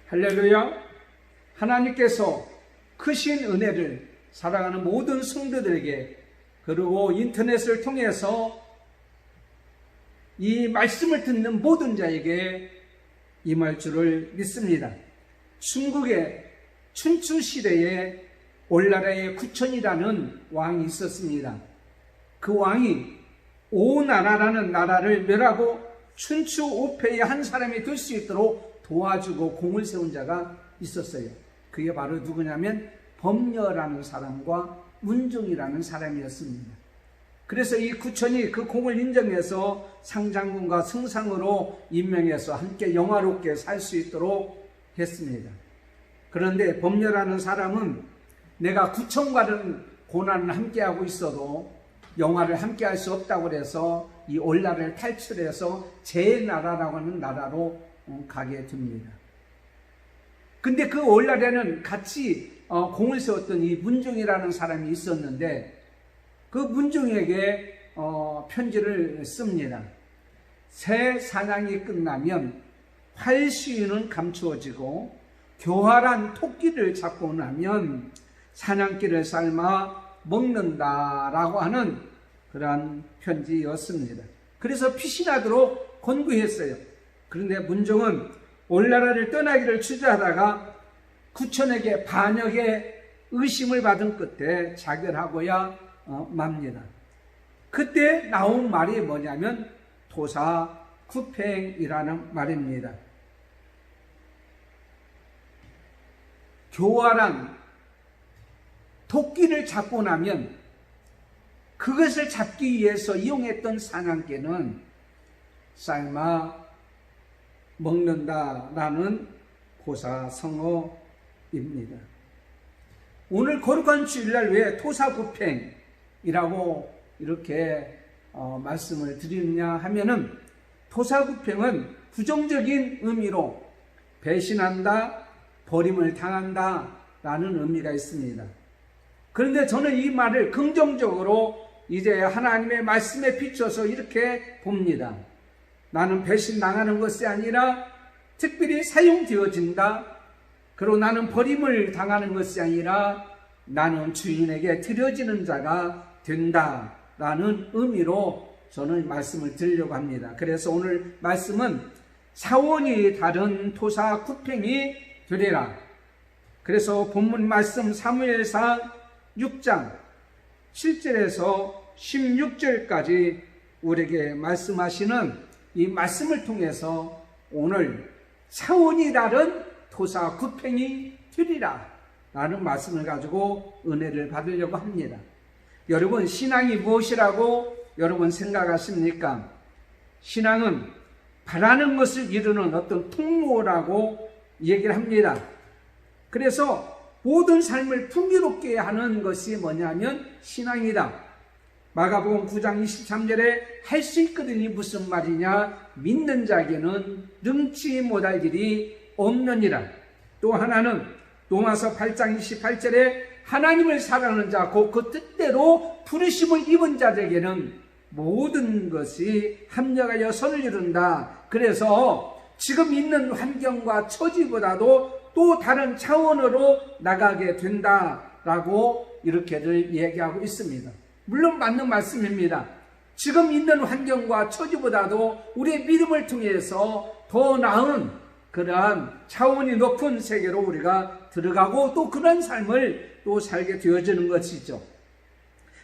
할렐루야. 하나님께서 크신 은혜를 사랑하는 모든 성도들에게, 그리고 인터넷을 통해서 이 말씀을 듣는 모든 자에게 임할 줄을 믿습니다. 중국의 춘추 시대에 올나라의 구천이라는 왕이 있었습니다. 그 왕이 오나라라는 나라를 멸하고 춘추 우패의 한 사람이 될 수 있도록 도와주고 공을 세운 자가 있었어요. 그게 바로 누구냐면 범녀라는 사람과 문종이라는 사람이었습니다. 그래서 이 구천이 그 공을 인정해서 상장군과 승상으로 임명해서 함께 영화롭게 살 수 있도록 했습니다. 그런데 범녀라는 사람은 내가 구천과는 고난을 함께하고 있어도 영화를 함께할 수 없다고 해서 이 올나라를 탈출해서 제나라라고 하는 나라로 가게 됩니다. 근데 그 올나라에는 같이 공을 세웠던 이 문종이라는 사람이 있었는데, 그 문종에게 편지를 씁니다. 새 사냥이 끝나면 활시위는 감추어지고 교활한 토끼를 잡고 나면 사냥기를 삶아 먹는다라고 하는 그러한 편지였습니다. 그래서 피신하도록 권고했어요. 그런데 문종은 올나라를 떠나기를 주저하다가 구천에게 반역의 의심을 받은 끝에 자결하고야 맙니다. 그때 나온 말이 뭐냐면 토사구팽이라는 말입니다. 교활한 토끼를 잡고 나면 그것을 잡기 위해서 이용했던 사냥개는 삶아 먹는다라는 고사성어입니다. 오늘 거룩한 주일날 왜 토사구팽이라고 이렇게 말씀을 드리느냐 하면은, 토사구팽은 부정적인 의미로 배신한다, 버림을 당한다 라는 의미가 있습니다. 그런데 저는 이 말을 긍정적으로 이제 하나님의 말씀에 비춰서 이렇게 봅니다. 나는 배신당하는 것이 아니라 특별히 사용되어진다. 그리고 나는 버림을 당하는 것이 아니라 나는 주인에게 드려지는 자가 된다라는 의미로 저는 말씀을 드리려고 합니다. 그래서 오늘 말씀은 사원이 다른 토사구팽이 되리라. 그래서 본문 말씀 사무엘상 6장 7절에서 16절까지 우리에게 말씀하시는 이 말씀을 통해서 오늘 사원이 다른 토사구팽이 되리라 라는 말씀을 가지고 은혜를 받으려고 합니다. 여러분, 신앙이 무엇이라고 여러분 생각하십니까? 신앙은 바라는 것을 이루는 어떤 통로라고 얘기를 합니다. 그래서 모든 삶을 풍요롭게 하는 것이 뭐냐면 신앙이다. 마가복음 9장 23절에 할 수 있거든이 무슨 말이냐? 믿는 자에게는 능치 못할 일이 없느니라. 또 하나는 로마서 8장 28절에 하나님을 사랑하는 자, 곧 그 뜻대로 부르심을 입은 자들에게는 모든 것이 합력하여 선을 이룬다. 그래서 지금 있는 환경과 처지보다도 또 다른 차원으로 나가게 된다라고 이렇게들 얘기하고 있습니다. 물론 맞는 말씀입니다. 지금 있는 환경과 처지보다도 우리의 믿음을 통해서 더 나은 그러한 차원이 높은 세계로 우리가 들어가고 또 그런 삶을 또 살게 되어지는 것이죠.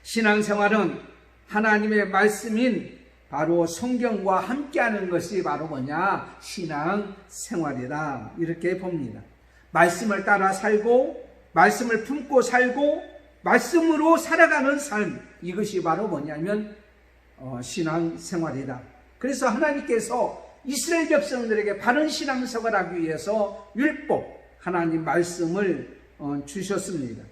신앙생활은 하나님의 말씀인 바로 성경과 함께하는 것이 바로 뭐냐? 신앙생활이다. 이렇게 봅니다. 말씀을 따라 살고 말씀을 품고 살고 말씀으로 살아가는 삶, 이것이 바로 뭐냐면 신앙생활이다. 그래서 하나님께서 이스라엘 백성들에게 바른 신앙생활을 하기 위해서 율법, 하나님 말씀을 주셨습니다.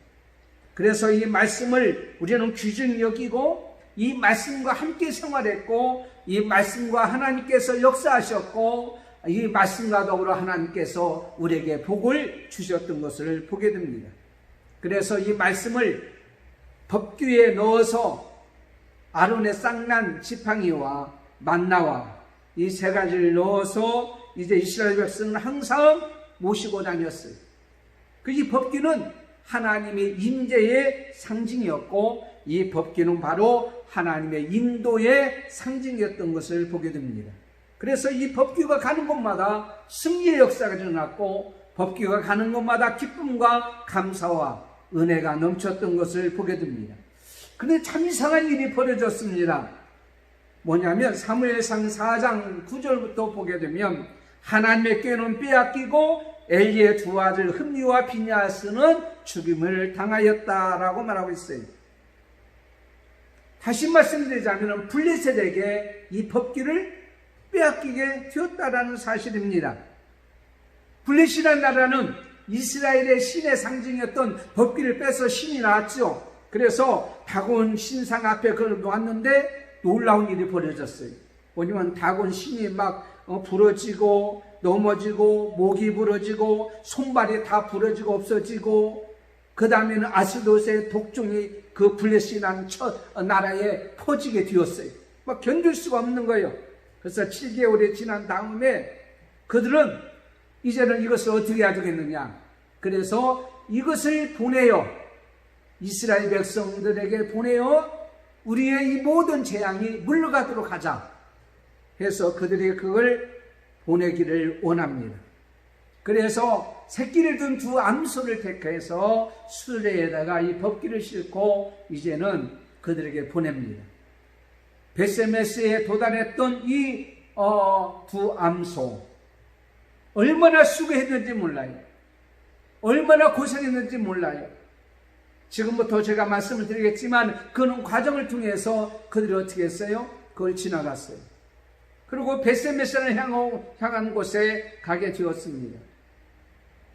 그래서 이 말씀을 우리는 귀중히 여기고 이 말씀과 함께 생활했고 이 말씀과 하나님께서 역사하셨고 이 말씀과 더불어 하나님께서 우리에게 복을 주셨던 것을 보게 됩니다. 그래서 이 말씀을 법궤에 넣어서 아론의 쌍난 지팡이와 만나와 이 세 가지를 넣어서 이제 이스라엘 백성은 항상 모시고 다녔어요. 이 법궤는 하나님의 임재의 상징이었고 이 법궤는 바로 하나님의 인도의 상징이었던 것을 보게 됩니다. 그래서 이 법궤가 가는 곳마다 승리의 역사가 일어났고 법궤가 가는 곳마다 기쁨과 감사와 은혜가 넘쳤던 것을 보게 됩니다. 그런데 참 이상한 일이 벌어졌습니다. 뭐냐면 사무엘상 4장 9절부터 보게 되면 하나님의 궤는 빼앗기고 엘리의 두 아들 흠니와 비냐스는 죽임을 당하였다라고 말하고 있어요. 다시 말씀드리자면 블레셋에게 이 법궤를 빼앗기게 되었다라는 사실입니다. 블레셋이라는 나라는 이스라엘의 신의 상징이었던 법궤를 빼서 신이 나왔죠. 그래서 다곤 신상 앞에 그걸 놓았는데 놀라운 일이 벌어졌어요. 뭐냐면 다곤 신이 막 부러지고 넘어지고 목이 부러지고 손발이 다 부러지고 없어지고 그 다음에는 아스돗의 독종이 그 블레셋이라는 나라에 퍼지게 되었어요. 막 견딜 수가 없는 거예요. 그래서 7개월이 지난 다음에 그들은 이제는 이것을 어떻게 해야 되겠느냐. 그래서 이것을 보내요. 이스라엘 백성들에게 보내요. 우리의 이 모든 재앙이 물러가도록 하자 해서 그들이 그걸 보내기를 원합니다. 그래서 새끼를 둔 두 암소를 택해서 수레에다가 이 법궤를 싣고 이제는 그들에게 보냅니다. 베세메스에 도달했던 이 두 암소 얼마나 수고했는지 몰라요. 얼마나 고생했는지 몰라요. 지금부터 제가 말씀을 드리겠지만 그 과정을 통해서 그들이 어떻게 했어요? 그걸 지나갔어요. 그리고 베세메스를 향한 곳에 가게 되었습니다.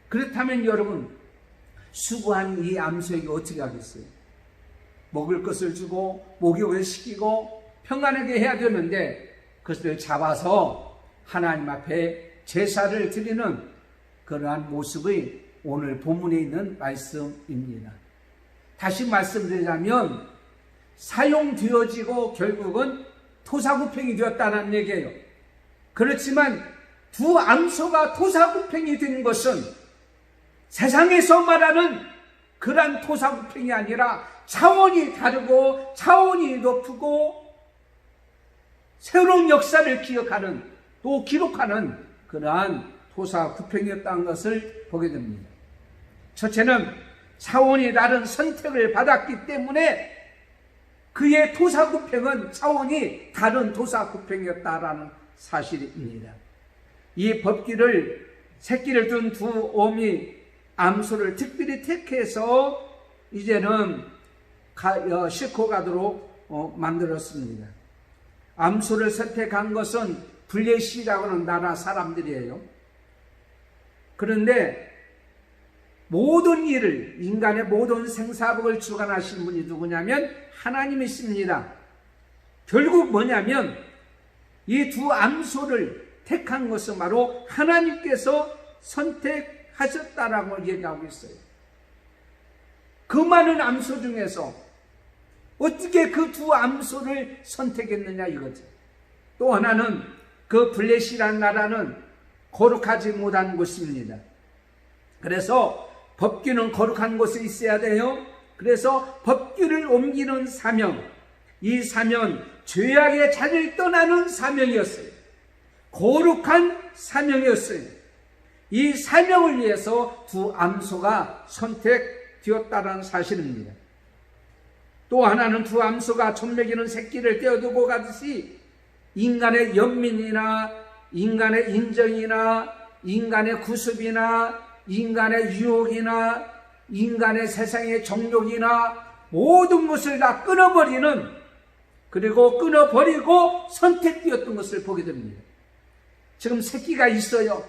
그렇다면 여러분, 수고한 이 암소에게 어떻게 하겠어요? 먹을 것을 주고 목욕을 시키고 평안하게 해야 되는데 그것을 잡아서 하나님 앞에 제사를 드리는 그러한 모습이 오늘 본문에 있는 말씀입니다. 다시 말씀드리자면 사용되어지고 결국은 토사구팽이 되었다는 얘기예요. 그렇지만 두 암소가 토사구팽이 된 것은 세상에서 말하는 그러한 토사구팽이 아니라 차원이 다르고 차원이 높고 새로운 역사를 기억하는 또 기록하는 그러한 토사구팽이었다는 것을 보게 됩니다. 첫째는 차원이 다른 선택을 받았기 때문에 그의 토사구팽은 차원이 다른 토사구팽이었다라는 사실입니다. 이 법궤를 새끼를 둔 두 어미 암소를 특별히 택해서 이제는 싣고 가도록 만들었습니다. 암소를 선택한 것은 블레셋이라고 하는 나라 사람들이에요. 그런데 모든 일을, 인간의 모든 생사복을 주관하신 분이 누구냐면 하나님이십니다. 결국 뭐냐면 이 두 암소를 택한 것은 바로 하나님께서 선택하셨다라고 얘기하고 있어요. 그 많은 암소 중에서 어떻게 그 두 암소를 선택했느냐 이거죠. 또 하나는 그 블레셋이라는 나라는 거룩하지 못한 곳입니다. 그래서 법궤는 거룩한 곳에 있어야 돼요. 그래서 법궤를 옮기는 사명, 이 사명은 죄악의 자리를 떠나는 사명이었어요. 거룩한 사명이었어요. 이 사명을 위해서 두 암소가 선택되었다는 사실입니다. 또 하나는 두 암소가 젖먹이는 새끼를 떼어두고 가듯이 인간의 연민이나 인간의 인정이나 인간의 구습이나 인간의 유혹이나 인간의 세상의 정욕이나 모든 것을 다 끊어버리는, 그리고 끊어버리고 선택되었던 것을 보게 됩니다. 지금 새끼가 있어요.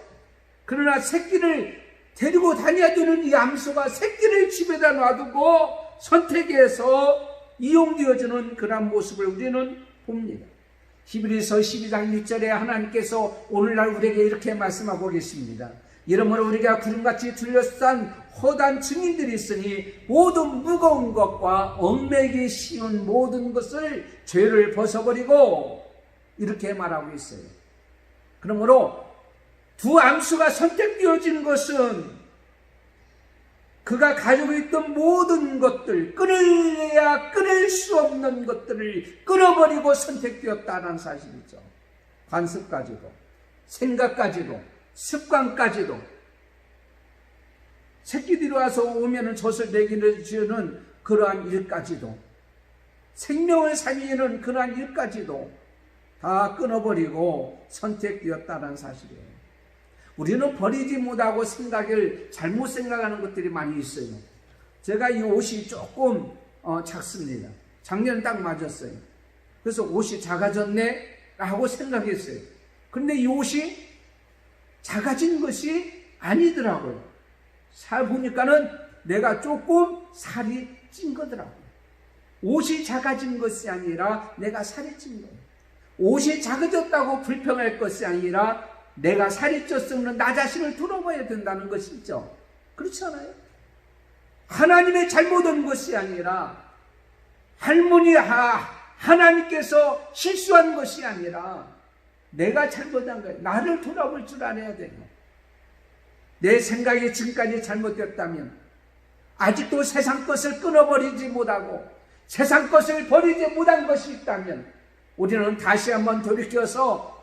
그러나 새끼를 데리고 다녀야 되는 이 암소가 새끼를 집에다 놔두고 선택해서 이용되어지는 그런 모습을 우리는 봅니다. 히브리서 12장 1절에 하나님께서 오늘날 우리에게 이렇게 말씀하고 계십니다. 이러므로 우리가 구름같이 둘러싼 허다한 증인들이 있으니 모든 무거운 것과 얽매이기 쉬운 모든 것을 죄를 벗어버리고, 이렇게 말하고 있어요. 그러므로 두 암수가 선택되어진 것은 그가 가지고 있던 모든 것들, 끊을래야 끊을 수 없는 것들을 끊어버리고 선택되었다는 사실이죠. 관습까지도, 생각까지도, 습관까지도. 새끼들이 와서 오면은 젖을 먹이는 그러한 일까지도, 생명을 살리는 그러한 일까지도 다 끊어버리고 선택되었다는 사실이에요. 우리는 버리지 못하고 생각을 잘못 생각하는 것들이 많이 있어요. 제가 이 옷이 조금 작습니다. 작년에 딱 맞았어요. 그래서 옷이 작아졌네 라고 생각했어요. 그런데 이 옷이 작아진 것이 아니더라고요. 살 보니까는 내가 조금 살이 찐 거더라고요. 옷이 작아진 것이 아니라 내가 살이 찐 거예요. 옷이 작아졌다고 불평할 것이 아니라 내가 살이 쪘으면 나 자신을 돌아봐야 된다는 것이죠. 그렇지 않아요? 하나님의 잘못한 것이 아니라 하나님께서 실수한 것이 아니라 내가 잘못한 거예요. 나를 돌아볼 줄 알아야 돼요. 내 생각이 지금까지 잘못되었다면, 아직도 세상 것을 끊어버리지 못하고 세상 것을 버리지 못한 것이 있다면 우리는 다시 한번 돌이켜서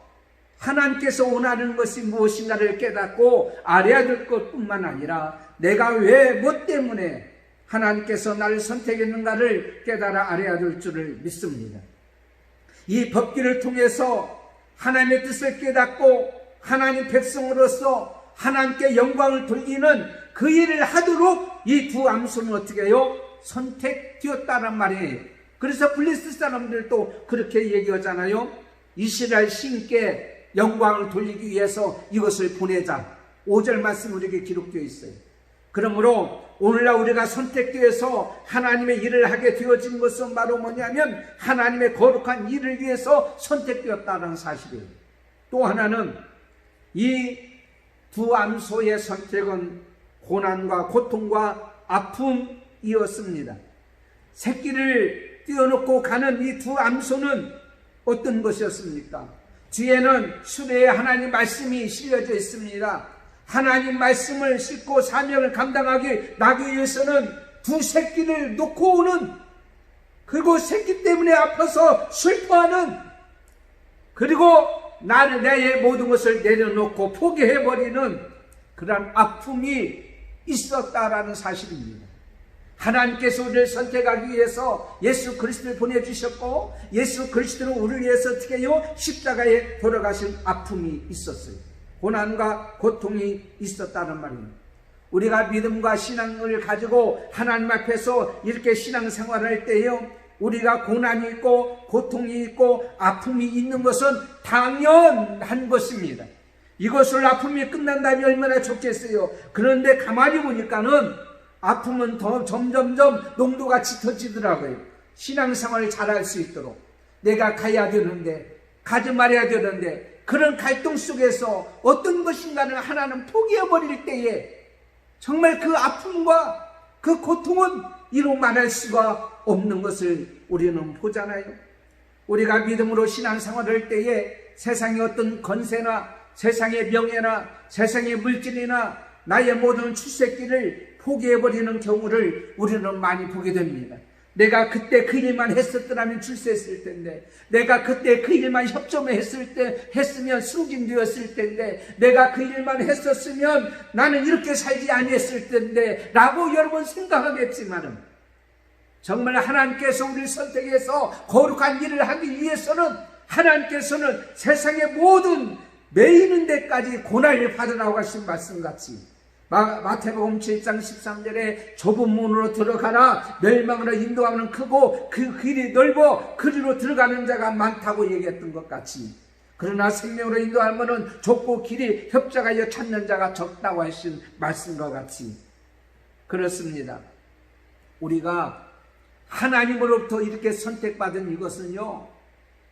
하나님께서 원하는 것이 무엇인가를 깨닫고 알아야 될 것뿐만 아니라 내가 왜, 뭐 때문에 하나님께서 나를 선택했는가를 깨달아 알아야 될 줄을 믿습니다. 이 법기를 통해서 하나님의 뜻을 깨닫고 하나님 백성으로서 하나님께 영광을 돌리는 그 일을 하도록 이 두 암소는 어떻게 해요? 선택되었다는 말이에요. 그래서 블레셋 사람들도 그렇게 얘기하잖아요. 이스라엘 신께 영광을 돌리기 위해서 이것을 보내자. 5절 말씀 우리에게 기록되어 있어요. 그러므로 오늘날 우리가 선택되어서 하나님의 일을 하게 되어진 것은 바로 뭐냐면 하나님의 거룩한 일을 위해서 선택되었다는 사실이에요. 또 하나는 이 두 암소의 선택은 고난과 고통과 아픔이었습니다. 새끼를 띄워놓고 가는 이 두 암소는 어떤 것이었습니까? 뒤에는 수레에 하나님 말씀이 실려져 있습니다. 하나님 말씀을 싣고 사명을 감당하기 나기 위해서는 두 새끼를 놓고 오는, 그리고 새끼 때문에 아파서 슬퍼하는, 그리고 나는 내 모든 것을 내려놓고 포기해버리는 그런 아픔이 있었다라는 사실입니다. 하나님께서 우리를 선택하기 위해서 예수 그리스도를 보내주셨고 예수 그리스도는 우리를 위해서 어떻게 해요? 십자가에 돌아가신 아픔이 있었어요. 고난과 고통이 있었다는 말입니다. 우리가 믿음과 신앙을 가지고 하나님 앞에서 이렇게 신앙생활을 할 때에요, 우리가 고난이 있고 고통이 있고 아픔이 있는 것은 당연한 것입니다. 이것을 아픔이 끝난다면 얼마나 좋겠어요. 그런데 가만히 보니까는 아픔은 더 점점점 농도가 짙어지더라고요. 신앙생활을 잘할 수 있도록 내가 가야 되는데 가지 말아야 되는데 그런 갈등 속에서 어떤 것인가를 하나는 포기해버릴 때에 정말 그 아픔과 그 고통은 이루 말할 수가 없는 것을 우리는 보잖아요. 우리가 믿음으로 신앙생활을 할 때에 세상의 어떤 권세나 세상의 명예나 세상의 물질이나 나의 모든 출세길을 포기해버리는 경우를 우리는 많이 보게 됩니다. 내가 그때 그 일만 했었더라면 출세했을 텐데, 내가 그때 그 일만 협조를 했으면 승진되었을 텐데, 내가 그 일만 했었으면 나는 이렇게 살지 아니했을 텐데 라고 여러분 생각하겠지만은, 정말 하나님께서 우리를 선택해서 거룩한 일을 하기 위해서는 하나님께서는 세상의 모든 매이는 데까지 고난을 받으라고 하신 말씀같이 마태복음 7장 13절에 좁은 문으로 들어가라, 멸망으로 인도하는 크고 그 길이 넓어 그리로 들어가는 자가 많다고 얘기했던 것 같이, 그러나 생명으로 인도하면은 좁고 길이 협착하여 찾는 자가 적다고 하신 말씀과 같이 그렇습니다. 우리가 하나님으로부터 이렇게 선택받은 이것은요,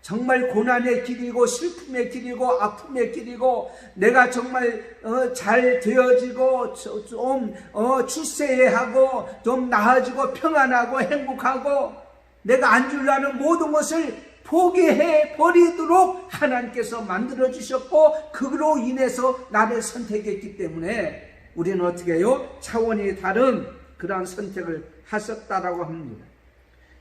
정말 고난의 길이고 슬픔의 길이고 아픔의 길이고, 내가 정말 잘 되어지고 좀 출세해야 하고 좀 나아지고 평안하고 행복하고 내가 안주려는 모든 것을 포기해 버리도록 하나님께서 만들어 주셨고, 그로 인해서 나를 선택했기 때문에 우리는 어떻게 해요? 차원이 다른 그러한 선택을 하셨다라고 합니다.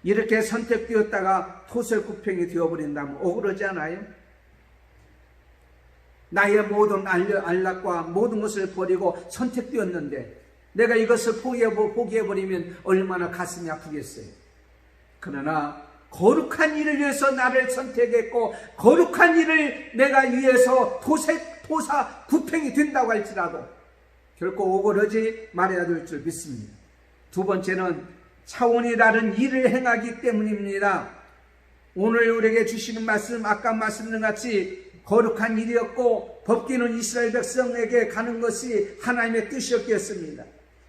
이렇게 선택되었다가 토설구팽이 되어버린다면 억울하지 않아요? 나의 모든 안락과 모든 것을 버리고 선택되었는데 내가 이것을 포기해버리면 얼마나 가슴이 아프겠어요. 그러나 거룩한 일을 위해서 나를 선택했고, 거룩한 일을 내가 위해서 토사 구팽이 된다고 할지라도 결코 억울하지 말아야 될 줄 믿습니다. 두 번째는 차원이 다른 일을 행하기 때문입니다. 오늘 우리에게 주시는 말씀, 아까 말씀드린 같이 거룩한 일이었고 법궤는 이스라엘 백성에게 가는 것이 하나님의 뜻이었겠습니다.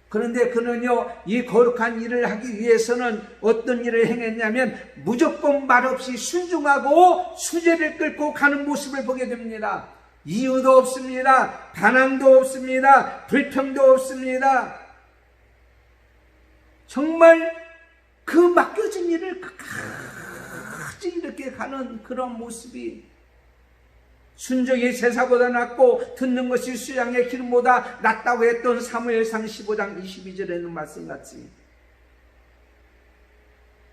그런데 그는요, 이 거룩한 일을 하기 위해서는 어떤 일을 행했냐면 무조건 말없이 순종하고 수제를 끌고 가는 모습을 보게 됩니다. 이유도 없습니다. 반항도 없습니다. 불평도 없습니다. 정말 그 맡겨진 일을 끝까지 이렇게 가는 그런 모습이, 순종이 제사보다 낫고 듣는 것이 수양의 기름보다 낫다고 했던 사무엘상 15장 22절에 있는 말씀같이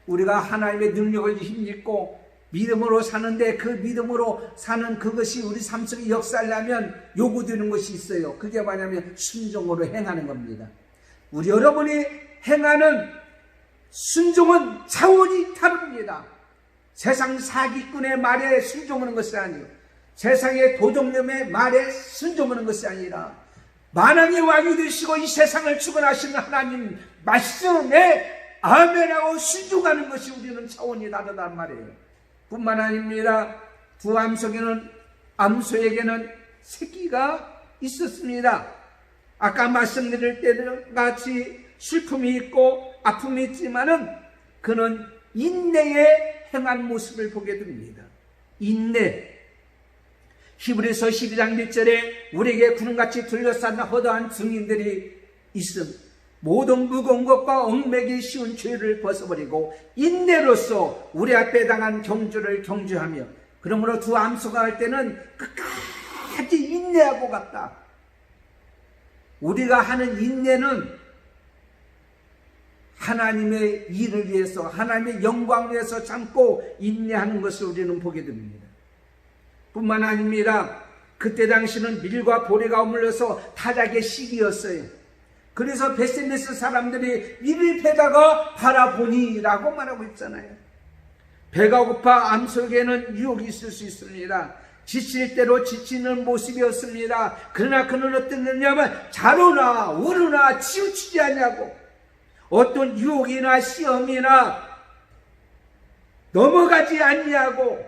우리가 하나님의 능력을 힘입고 믿음으로 사는데 그 믿음으로 사는 그것이 우리 삶 속에 역사하려면 요구되는 것이 있어요. 그게 뭐냐면 순종으로 행하는 겁니다. 우리 여러분이 행하는 순종은 차원이 다릅니다. 세상 사기꾼의 말에 순종하는 것이 아니에요. 세상의 도적놈의 말에 순종하는 것이 아니라 만왕의 왕이 되시고 이 세상을 주관하시는 하나님 말씀에 아멘하고 순종하는 것이 우리는 차원이 다르단 말이에요. 뿐만 아닙니다. 두 암소에게는 새끼가 있었습니다. 아까 말씀드릴 때 같이 슬픔이 있고 아픔이 있지만은 그는 인내에 행한 모습을 보게 됩니다. 인내. 히브리서 12장 1절에 우리에게 구름같이 둘러싼 허다한 증인들이 있음, 모든 무거운 것과 얽매기 쉬운 죄를 벗어버리고 인내로서 우리 앞에 당한 경주를 경주하며, 그러므로 두 암소가 할 때는 끝까지 인내하고 갔다. 우리가 하는 인내는 하나님의 일을 위해서, 하나님의 영광을 위해서 참고 인내하는 것을 우리는 보게 됩니다. 뿐만 아닙니다. 그때 당시는 밀과 보리가 어물려서 타작의 시기였어요. 그래서 베세메스 사람들이 밀을 패다가 바라보니라고 말하고 있잖아요. 배가 고파 암소에게는 유혹이 있을 수 있습니다. 지칠 대로 지치는 모습이었습니다. 그러나 그는 어떤 거냐면 자로나 우르나 치우치지 않냐고, 어떤 유혹이나 시험이나 넘어가지 않냐고,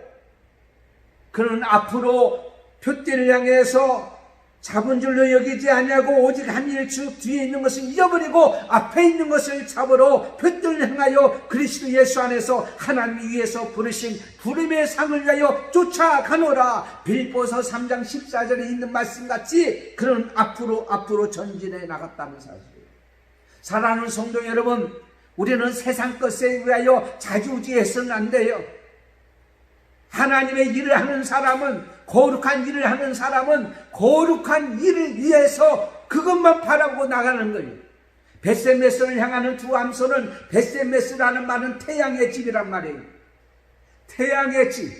그는 앞으로 표대를 향해서 잡은 줄로 여기지 않냐고, 오직 한 일 쭉 뒤에 있는 것을 잊어버리고 앞에 있는 것을 잡으러 표대를 향하여 그리스도 예수 안에서 하나님 위에서 부르신 부름의 상을 위하여 쫓아가노라. 빌보서 3장 14절에 있는 말씀같이 그는 앞으로 전진해 나갔다는 사실이에요. 사랑하는 성도 여러분, 우리는 세상 것에 위하여 자주우지해서는 안 돼요. 하나님의 일을 하는 사람은, 거룩한 일을 하는 사람은 거룩한 일을 위해서 그것만 바라보고 나가는 거예요. 베세메스를 향하는 두 암소는, 베세메스라는 말은 태양의 집이란 말이에요. 태양의 집.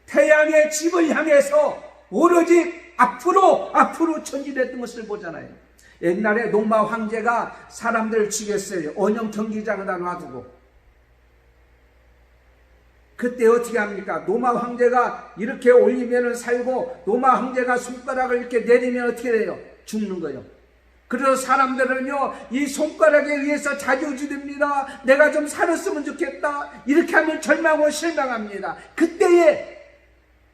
태양의 집을 향해서 오로지 앞으로 전진했던 것을 보잖아요. 옛날에 로마 황제가 사람들을 죽였어요. 언영 경기장에다 놔두고. 그때 어떻게 합니까? 로마 황제가 이렇게 올리면 살고, 로마 황제가 손가락을 이렇게 내리면 어떻게 돼요? 죽는 거예요. 그래서 사람들은요, 이 손가락에 의해서 자주우지됩니다. 내가 좀 살았으면 좋겠다. 이렇게 하면 절망하고 실망합니다. 그때에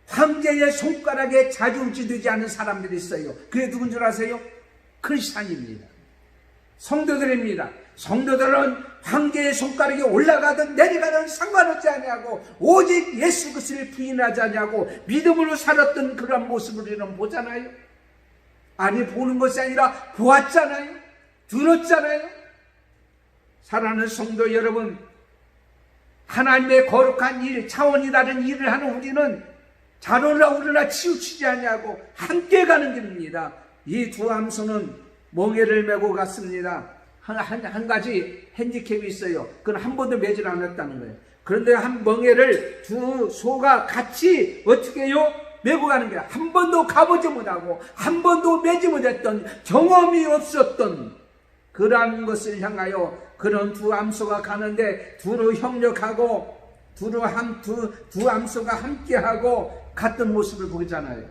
황제의 손가락에 자주우지되지 않는 사람들이 있어요. 그게 누군 줄 아세요? 크리스찬입니다. 성도들입니다. 성도들은 황제의 손가락이 올라가든 내려가든 상관없지 않냐고, 오직 예수 그리스도를 부인하지 않냐고 믿음으로 살았던 그런 모습을 우리는 보잖아요. 아니, 보는 것이 아니라 보았잖아요. 들었잖아요. 사랑하는 성도 여러분, 하나님의 거룩한 일, 차원이 다른 일을 하는 우리는 자로나 우러나 치우치지 않냐고 함께 가는 길입니다. 이 두 암소는 멍에를 메고 갔습니다. 한 가지 핸디캡이 있어요. 그건 한 번도 매질 않았다는 거예요. 그런데 한 멍에를 두 소가 같이 어떻게 해요? 메고 가는 거야. 한 번도 가보지 못하고 한 번도 매지 못했던, 경험이 없었던 그러한 것을 향하여 그런 두 암소가 가는데 두루 협력하고 두 암소가 함께하고 갔던 모습을 보잖아요.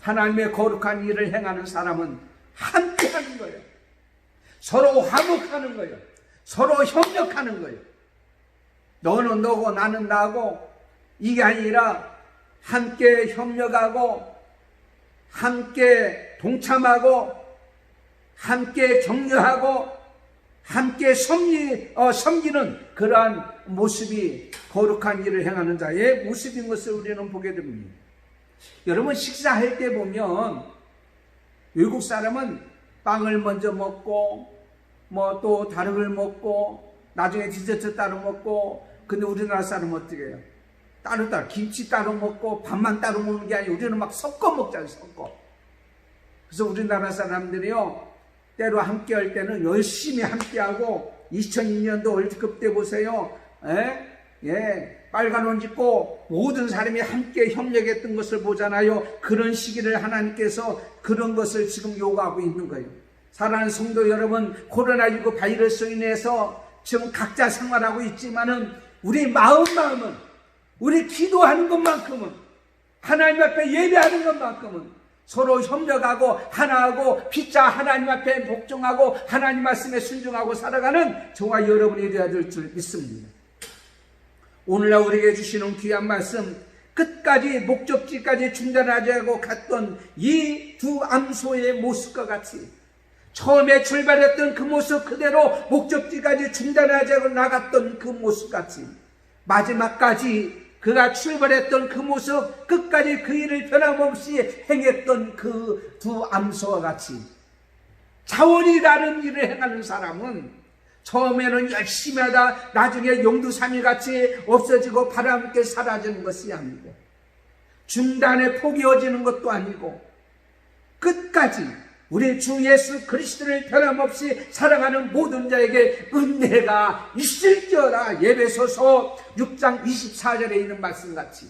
하나님의 거룩한 일을 행하는 사람은 함께하는 거예요. 서로 화목하는 거예요. 서로 협력하는 거예요. 너는 너고 나는 나고, 이게 아니라 함께 협력하고 함께 동참하고 함께 격려하고 함께 섬기는 그러한 모습이 거룩한 일을 행하는 자의 모습인 것을 우리는 보게 됩니다. 여러분, 식사할 때 보면 외국 사람은 빵을 먼저 먹고 또 다른 걸 먹고 나중에 디저트 따로 먹고, 근데 우리나라 사람은 어떻게 해요? 따로 김치 따로 먹고 밥만 따로 먹는 게 아니고 우리는 막 섞어 먹잖아요. 섞어. 그래서 우리나라 사람들이요, 때로 함께 할 때는 열심히 함께하고, 2002년도 월드컵 때 보세요. 빨간 옷 입고 모든 사람이 함께 협력했던 것을 보잖아요. 그런 시기를 하나님께서 그런 것을 지금 요구하고 있는 거예요. 사랑하는 성도 여러분, 코로나19 바이러스로 인해서 지금 각자 생활하고 있지만은 우리 마음은, 우리 기도하는 것만큼은, 하나님 앞에 예배하는 것만큼은 서로 협력하고 하나하고 피자 하나님 앞에 복종하고 하나님 말씀에 순종하고 살아가는 저와 여러분이 되어야 될 줄 믿습니다. 오늘날 우리에게 주시는 귀한 말씀, 끝까지 목적지까지 중단하지 않고 갔던 이 두 암소의 모습과 같이 처음에 출발했던 그 모습 그대로 목적지까지 중단하지 않고 나갔던 그 모습같이 마지막까지 그가 출발했던 그 모습 끝까지 그 일을 변함없이 행했던 그 두 암소와 같이 차원이 다른 일을 행하는 사람은 처음에는 열심히 하다 나중에 용두삼이같이 없어지고 바람께 사라지는 것이 아니고, 중단에 포기해지는 것도 아니고, 끝까지 우리 주 예수 그리스도를 변함없이 사랑하는 모든 자에게 은혜가 있을지어다. 에베소서 6장 24절에 있는 말씀같이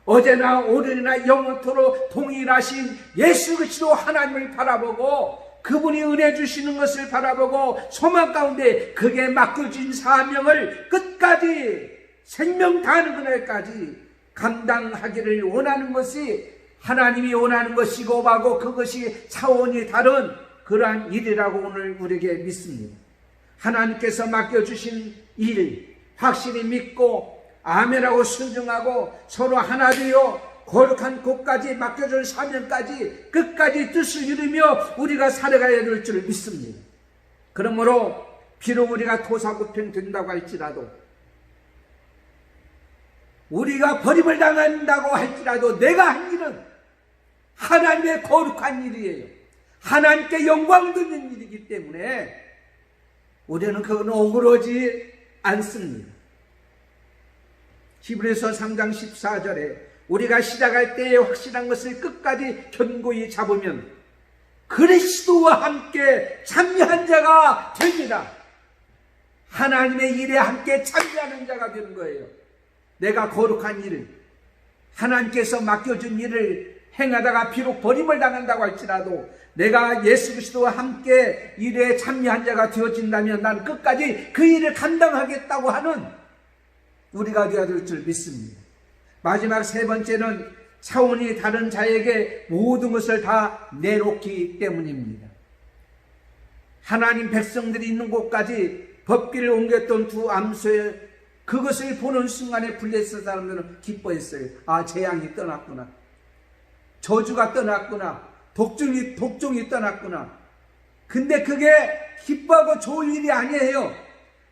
어제나 오늘이나 영원토록 동일하신 예수 그리스도 하나님을 바라보고 그분이 은혜 주시는 것을 바라보고 소망 가운데 그게 맡겨진 사명을 끝까지 생명 다하는 그날까지 감당하기를 원하는 것이 하나님이 원하는 것이고 바고 그것이 차원이 다른 그러한 일이라고 오늘 우리에게 믿습니다. 하나님께서 맡겨주신 일 확실히 믿고 아멘하고 순종하고 서로 하나 되어 거룩한 곳까지 맡겨준 사명까지 끝까지 뜻을 이루며 우리가 살아가야 될 줄 믿습니다. 그러므로 비록 우리가 토사구팽 된다고 할지라도, 우리가 버림을 당한다고 할지라도 내가 한 일은 하나님의 거룩한 일이에요. 하나님께 영광 드리는 일이기 때문에 우리는 그건 오그러지 않습니다. 히브리서 3장 14절에 우리가 시작할 때에 확실한 것을 끝까지 견고히 잡으면 그리스도와 함께 참여한 자가 됩니다. 하나님의 일에 함께 참여하는 자가 되는 거예요. 내가 거룩한 일을, 하나님께서 맡겨준 일을 행하다가 비록 버림을 당한다고 할지라도 내가 예수 그리스도와 함께 일에 참여한 자가 되어진다면 난 끝까지 그 일을 감당하겠다고 하는 우리가 되어야 될 줄 믿습니다. 마지막 세 번째는 차원이 다른 자에게 모든 것을 다 내놓기 때문입니다. 하나님 백성들이 있는 곳까지 법궤를 옮겼던 두 암소의 그것을 보는 순간에 블레셋 사람들은 기뻐했어요. 아, 재앙이 떠났구나. 저주가 떠났구나. 독종이 떠났구나. 근데 그게 기뻐하고 좋을 일이 아니에요.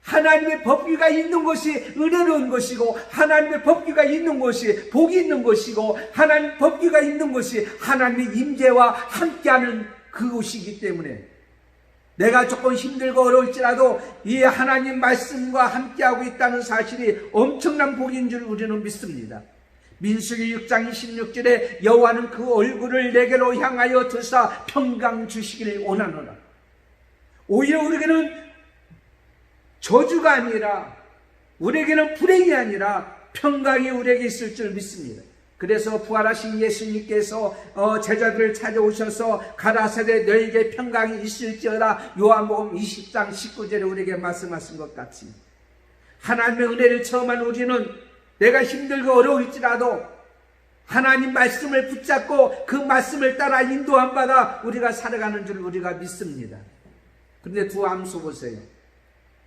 하나님의 법궤가 있는 것이 은혜로운 것이고, 하나님의 법궤가 있는 것이 복이 있는 것이고, 하나님 법궤가 있는 것이 하나님의 임재와 함께하는 그곳이기 때문에 내가 조금 힘들고 어려울지라도 이 하나님 말씀과 함께하고 있다는 사실이 엄청난 복인 줄 우리는 믿습니다. 민수기 6장 26절에 여호와는 그 얼굴을 내게로 향하여 드사 평강 주시기를 원하노라. 오히려 우리에게는 저주가 아니라, 우리에게는 불행이 아니라 평강이 우리에게 있을 줄 믿습니다. 그래서 부활하신 예수님께서 제자들을 찾아오셔서 가라사대 너에게 평강이 있을지어다 요한복음 20장 19절에 우리에게 말씀하신 것 같이, 하나님의 은혜를 체험한 우리는 내가 힘들고 어려울지라도 하나님 말씀을 붙잡고 그 말씀을 따라 인도함 받아 우리가 살아가는 줄 우리가 믿습니다. 그런데 두 암소 보세요.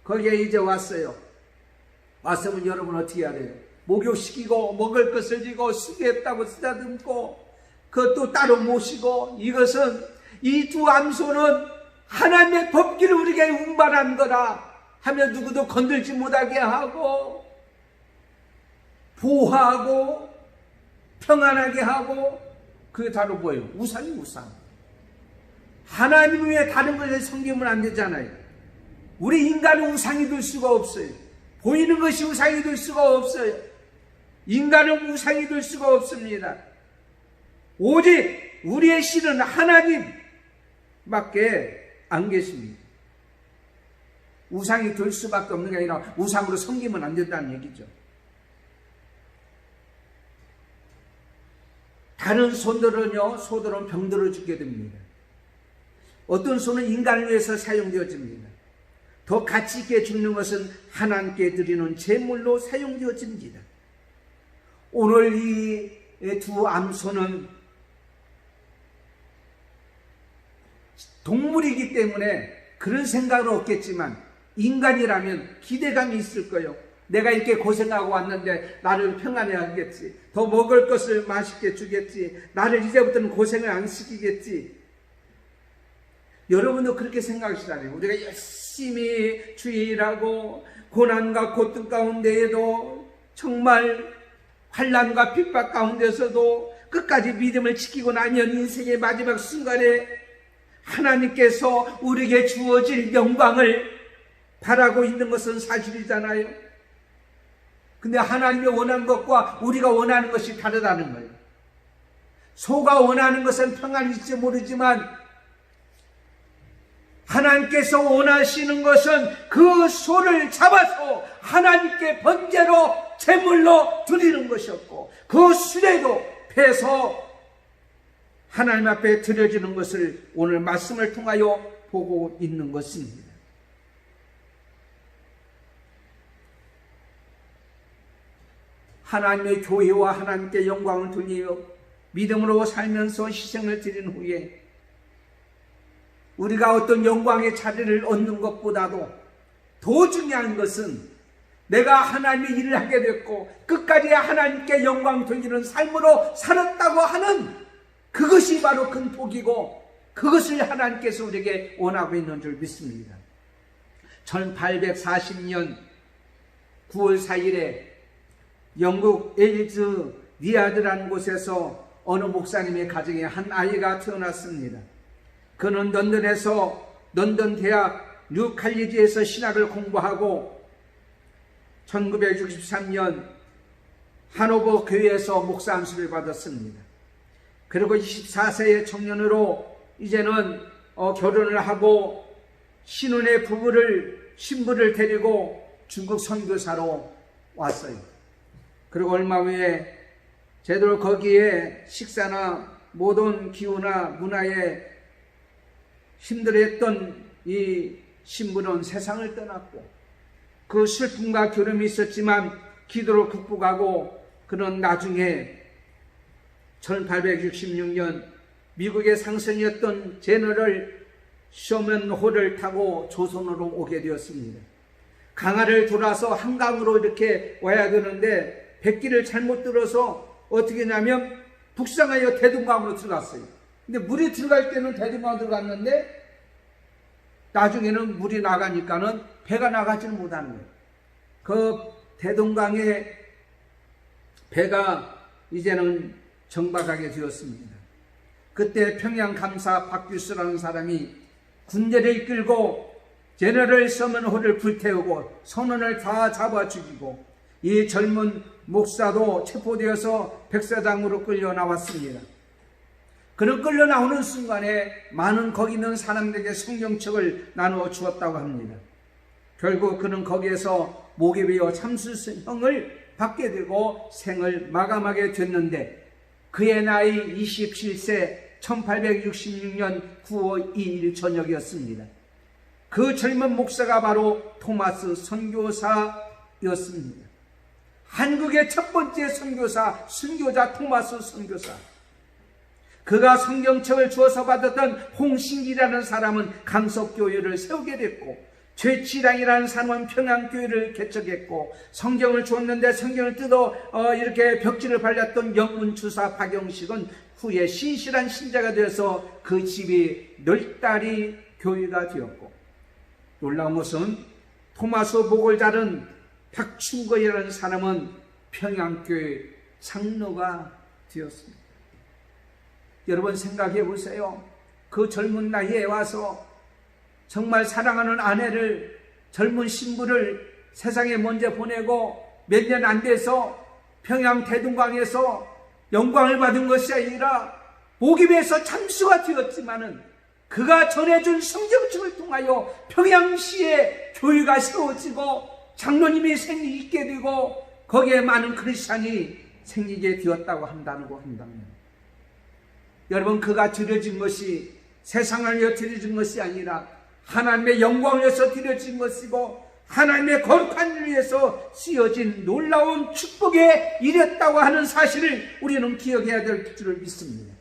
거기에 이제 왔어요. 왔으면 여러분 어떻게 해야 돼요? 목욕시키고 먹을 것을 주고 수고했다고 쓰다듬고 그것도 따로 모시고, 이것은 이 두 암소는 하나님의 법기를 우리에게 운반한 거라 하며 누구도 건들지 못하게 하고 보호하고 평안하게 하고, 그게 다로 뭐예요? 우상이 우상. 하나님 외에 다른 것을 섬기면 안 되잖아요. 우리 인간은 우상이 될 수가 없어요. 보이는 것이 우상이 될 수가 없어요. 인간은 우상이 될 수가 없습니다. 오직 우리의 신은 하나님밖에 안 계십니다. 우상이 될 수밖에 없는 게 아니라 우상으로 섬기면 안 된다는 얘기죠. 다른 소들은 병들어 죽게 됩니다. 어떤 소는 인간을 위해서 사용되어집니다. 더 가치 있게 죽는 것은 하나님께 드리는 제물로 사용되어집니다. 오늘 이 두 암소는 동물이기 때문에 그런 생각은 없겠지만 인간이라면 기대감이 있을 거예요. 내가 이렇게 고생하고 왔는데 나를 평안해 하겠지. 더 먹을 것을 맛있게 주겠지. 나를 이제부터는 고생을 안 시키겠지. 여러분도 그렇게 생각하시잖아요. 우리가 열심히 주일하고 고난과 고통 가운데에도 정말 환난과 핍박 가운데서도 끝까지 믿음을 지키고 나면 인생의 마지막 순간에 하나님께서 우리에게 주어질 영광을 바라고 있는 것은 사실이잖아요. 근데 하나님이 원하는 것과 우리가 원하는 것이 다르다는 거예요. 소가 원하는 것은 평안일지 모르지만 하나님께서 원하시는 것은 그 소를 잡아서 하나님께 번제로 제물로 드리는 것이었고, 그 수레도 패서 하나님 앞에 드려지는 것을 오늘 말씀을 통하여 보고 있는 것입니다. 하나님의 교회와 하나님께 영광을 돌리며 믿음으로 살면서 희생을 드린 후에 우리가 어떤 영광의 자리를 얻는 것보다도 더 중요한 것은 내가 하나님의 일을 하게 됐고 끝까지 하나님께 영광 돌리는 삶으로 살았다고 하는 그것이 바로 큰 복이고, 그것을 하나님께서 우리에게 원하고 있는 줄 믿습니다. 1840년 9월 4일에 영국 에일즈 리아드라는 곳에서 어느 목사님의 가정에 한 아이가 태어났습니다. 그는 런던 대학 뉴 칼리지에서 신학을 공부하고 1963년 하노버 교회에서 목사 안수를 받았습니다. 그리고 24세의 청년으로 이제는 결혼을 하고 신혼의 신부를 데리고 중국 선교사로 왔어요. 그리고 얼마 후에 제대로 거기에 식사나 모든 기후나 문화에 힘들어했던 이 신부는 세상을 떠났고, 그 슬픔과 괴로움이 있었지만 기도로 극복하고 그는 나중에 1866년 미국의 상선이었던 제너럴 쇼먼호를 타고 조선으로 오게 되었습니다. 강화를 돌아서 한강으로 이렇게 와야 되는데 백길을 잘못 들어서 어떻게 했냐면 북상하여 대동강으로 들어갔어요. 근데 물이 들어갈 때는 대동강으로 들어갔는데 나중에는 물이 나가니까는 배가 나가지는 못하는 거예요. 그 대동강에 배가 이제는 정박하게 되었습니다. 그때 평양감사 박규수라는 사람이 군대를 이끌고 제너럴 서먼홀을 불태우고 선원을 다 잡아 죽이고, 이 젊은 목사도 체포되어서 백사장으로 끌려 나왔습니다. 그는 끌려 나오는 순간에 많은 거기 있는 사람들에게 성경책을 나누어 주었다고 합니다. 결국 그는 거기에서 목에 베어 참수형을 받게 되고 생을 마감하게 됐는데, 그의 나이 27세 1866년 9월 2일 저녁이었습니다. 그 젊은 목사가 바로 토마스 선교사였습니다. 한국의 첫 번째 선교자 토마스 선교사. 그가 성경책을 주어서 받았던 홍신기라는 사람은 강석교회를 세우게 됐고, 최치량이라는 사람은 평양교회를 개척했고, 성경을 주었는데 성경을 뜯어 이렇게 벽지를 발랐던 영문주사 박영식은 후에 신실한 신자가 되어서 그 집이 널따리 교회가 되었고, 놀라운 것은 토마스 목을 자른 박충거이라는 사람은 평양교회 장로가 되었습니다. 여러분 생각해 보세요. 그 젊은 나이에 와서 정말 사랑하는 아내를, 젊은 신부를 세상에 먼저 보내고 몇 년 안 돼서 평양 대동강에서 영광을 받은 것이 아니라 모기배에서 참수가 되었지만은, 그가 전해준 성경책을 통하여 평양시에 교회가 세워지고 장로님이 있게 되고 거기에 많은 크리스찬이 생기게 되었다고 한다면, 여러분, 그가 드려진 것이 세상을 위해 드려진 것이 아니라 하나님의 영광을 위해서 드려진 것이고, 하나님의 거룩한 일을 위해서 쓰여진 놀라운 축복에 이랬다고 하는 사실을 우리는 기억해야 될 줄을 믿습니다.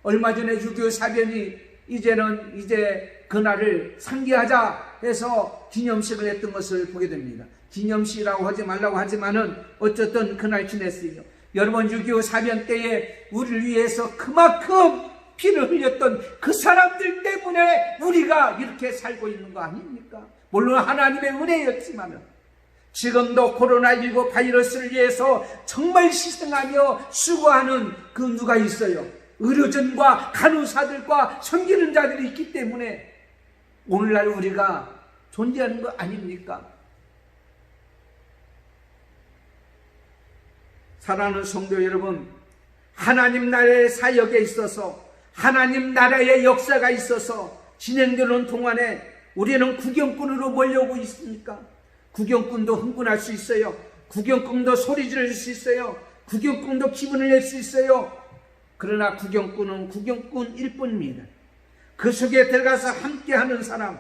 얼마 전에 6.25 사변이 이제 그날을 상기하자 해서 기념식을 했던 것을 보게 됩니다. 기념식이라고 하지 말라고 하지만은 어쨌든 그날 지냈어요. 여러분, 6.25 사변 때에 우리를 위해서 그만큼 피를 흘렸던 그 사람들 때문에 우리가 이렇게 살고 있는 거 아닙니까? 물론 하나님의 은혜였지만은, 지금도 코로나19 바이러스를 위해서 정말 희생하며 수고하는 그 누가 있어요? 의료진과 간호사들과 섬기는 자들이 있기 때문에 오늘날 우리가 존재하는 거 아닙니까? 사랑하는 성도 여러분, 하나님 나라의 사역에 있어서, 하나님 나라의 역사가 있어서 진행되는 동안에 우리는 구경꾼으로 몰려오고 있습니까? 구경꾼도 흥분할 수 있어요. 구경꾼도 소리 지를 수 있어요. 구경꾼도 기분을 낼 수 있어요. 그러나 구경꾼은 구경꾼일 뿐입니다. 그 속에 들어가서 함께하는 사람,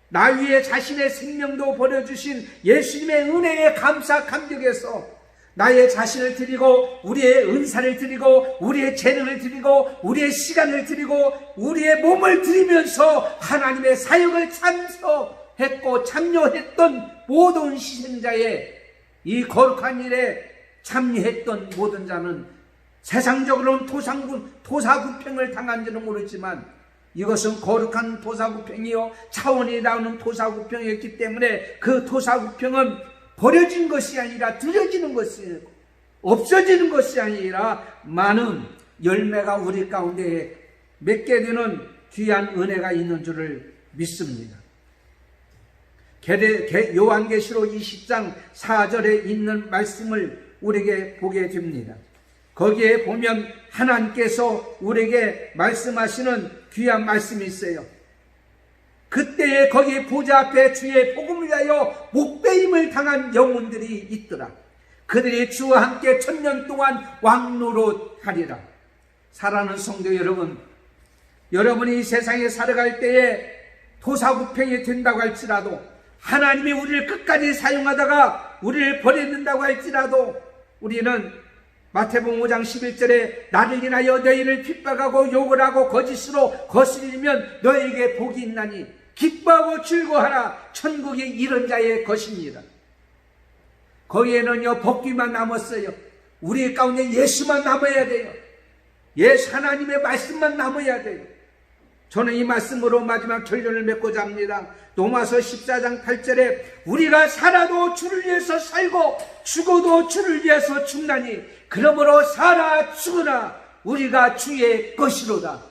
나 위해 자신의 생명도 버려주신 예수님의 은혜에 감사 감격해서 나의 자신을 드리고, 우리의 은사를 드리고, 우리의 재능을 드리고, 우리의 시간을 드리고, 우리의 몸을 드리면서 하나님의 사역을 참석했고 참여했던 모든 희생자의 이 거룩한 일에 참여했던 모든 자는 세상적으로는 토사구팽을 당한지는 모르지만, 이것은 거룩한 토사구팽이요 차원이 나오는 토사구팽이었기 때문에 그 토사구팽은 버려진 것이 아니라 드려지는 것이, 없어지는 것이 아니라 많은 열매가 우리 가운데 맺게 되는 귀한 은혜가 있는 줄을 믿습니다. 요한계시록 20장 4절에 있는 말씀을 우리에게 보게 됩니다. 거기에 보면 하나님께서 우리에게 말씀하시는 귀한 말씀이 있어요. 그때에 거기 보좌 앞에 주의 복음을 위하여 목배임을 당한 영혼들이 있더라. 그들이 주와 함께 1000년 동안 왕노릇 하리라. 사랑하는 성도 여러분, 여러분이 이 세상에 살아갈 때에 토사구팽이 된다고 할지라도, 하나님이 우리를 끝까지 사용하다가 우리를 버려둔다고 할지라도, 우리는 마태복음 5장 11절에 나를 인하여 너희를 핍박하고 욕을 하고 거짓으로 거스리면 너희에게 복이 있나니 기뻐하고 즐거워하라, 천국이 이런 자의 것입니다. 거기에는요 복귀만 남았어요. 우리 가운데 예수만 남아야 돼요. 예수 하나님의 말씀만 남아야 돼요. 저는 이 말씀으로 마지막 결론을 맺고자 합니다. 로마서 14장 8절에 우리가 살아도 주를 위해서 살고 죽어도 주를 위해서 죽나니 그러므로 살아 죽으나 우리가 주의 것이로다.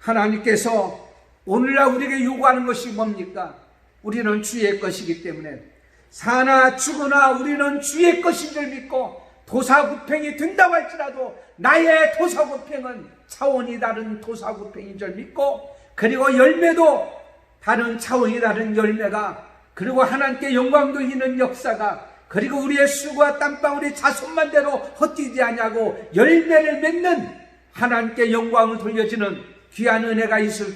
하나님께서 오늘날 우리에게 요구하는 것이 뭡니까? 우리는 주의 것이기 때문에 사나 죽으나 우리는 주의 것인 줄 믿고 도사구팽이 된다고 할지라도 나의 도사구팽은 차원이 다른 도사구팽인 줄 믿고, 그리고 열매도 다른 차원이 다른 열매가, 그리고 하나님께 영광 돌리는 역사가, 그리고 우리의 수고와 땀방울이 자손만대로 헛디지 아니하고 열매를 맺는 하나님께 영광을 돌려주는 귀한 은혜가 있을